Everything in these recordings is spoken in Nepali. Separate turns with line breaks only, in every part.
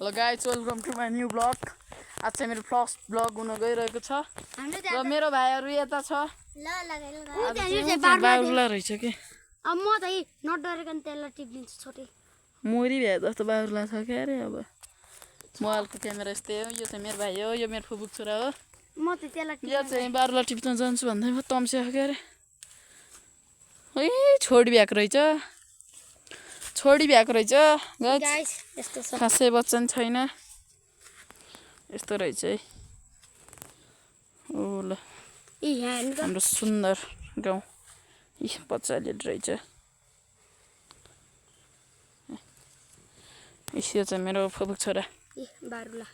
hello guys welcome to my new blog आज चाहिँ मेरो फर्स्ट ब्लग हुन गइरहेको छ र मेरो भाइहरू यता छ बाहुला रहेछ के
अब म त नडरेकन त्यसलाई टिप्दिन्छु छोटे
मोरी भए जस्तो बाहुला छ के अरे अब मोबाइलको क्यामेरा यस्तै हो यो चाहिँ मेरो भाइ हो यो मेरो फुपूको छोरा हो
म त त्यसलाई
यो चाहिँ बाहुला टिप्न जान्छु भन्दैमा तम्स्या के अरे है छोडी भ्याएको रहेछ
गाइस यस्तो छ
खासै बच्चन छैन यस्तो रहेछ है ओ ल हाम्रो सुन्दर गाउँ बच्चाले रहेछ यो चाहिँ मेरो फुपूको छोरा
बारुला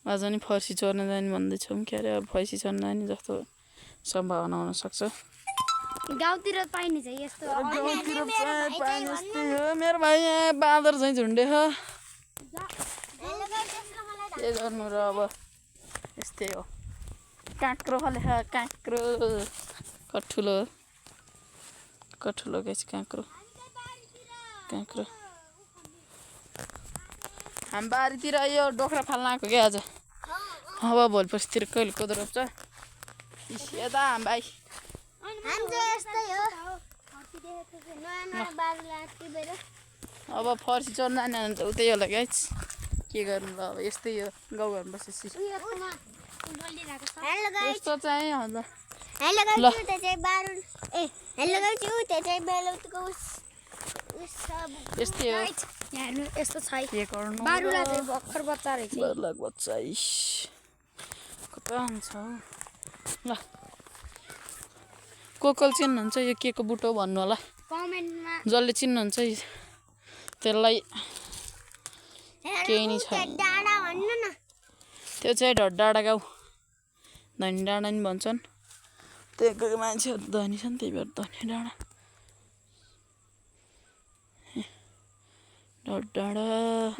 आज नि फर्सी चोर्न जाने भन्दैछौँ के अरे अब फर्सी चोर्न जाने जस्तो सम्भावना हुनसक्छ
गाउँतिर पाइने चाहिँ यस्तो
मेरो भाइ यहाँ बाँदर चाहिँ झुन्डे छ के गर्नु र अब यस्तै हो काँक्रो फलेछ काँक्रो कठुलो गाइस काँक्रो हामी बारीतिर यो डोक्रा फाल्न आएको क्या आज अब भोलि पर्सितिर कहिले कोदो रोप्छ यता हामी भाइ अब फर्सी चढ्न जाने भने त उतै होला गाइस के गर्नु ल अब यस्तै हो गाउँघरमा बसेपछि यस्तो चाहिँ ल यस्तै हो
यस्तो छ
के गर्नु
बारुला चाहिँ भर्खर बच्चा रहेछ
बारुला बच्चा कता हुन्छ ल कोकल चिन्नुहुन्छ यो के को बुटो भन्नु होला
कमेन्टमा
जसले चिन्नुहुन्छ त्यसलाई केही नि छ त्यो चाहिँ ढड्डाडा गाउँ धनी डाँडा नि भन्छन् त्यहाँको मान्छेहरू धनी छन् त्यही भएर धनी डाँडा ढड्डाडा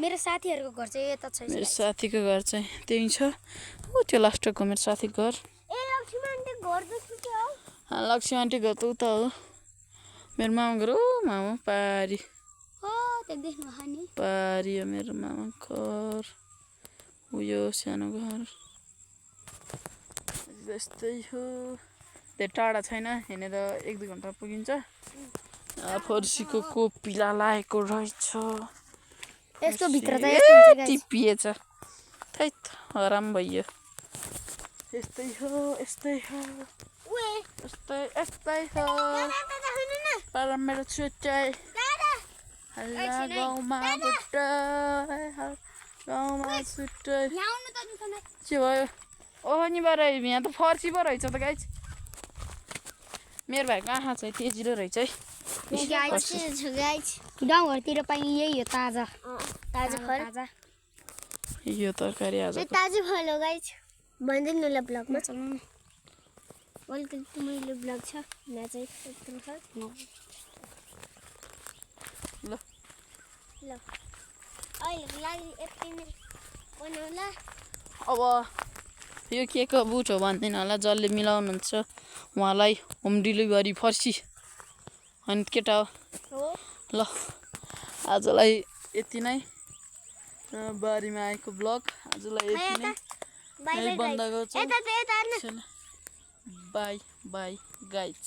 मेरो साथीहरूको घर चाहिँ यता छ
मेरो साथीको घर चाहिँ त्यही छ ऊ त्यो लास्टको मेरो साथीको घर लक्ष्मी आन्टी घर त उता हो मेरो मामा घर हो मामा पारी पारी हो मेरो मामा घर उयो सानो घर यस्तै हो त्यो टाढा छैन हिँडेर 1-2 घन्टा पुगिन्छ फर्सीको कोपिला लागेको रहेछ
यस्तो भित्र त
टिपिएछ थैत हराम भइयो यस्तै हो पर मेरो छुट्टै हल्ला गाउँमा छुट्टै के भयो ओहो नि बारे यहाँ त फर्सी पो रहेछ त गाइस मेरो भाइको आँखा चाहिँ तेजिलो रहेछ है
गाउँघरतिर पाइने यही हो ताजा
यो तरकारी आज
ताजा फल हो गाइस भन्दैन ल ब्लगमा चलाउनु वेलकम टु माइ ब्लग छ यहाँ चाहिँ एकदम छ
ल
अहिले लागि यति नै बनाउला
अब यो के को बुट हो भन्दैन होला जसले मिलाउनुहुन्छ उहाँलाई होम डेलिभरी फर्सी अनि केटा हो ल आजलाई यति नै बारीमा आएको ब्लग आजलाई यति नै बन्द गर्छु बाई गाइज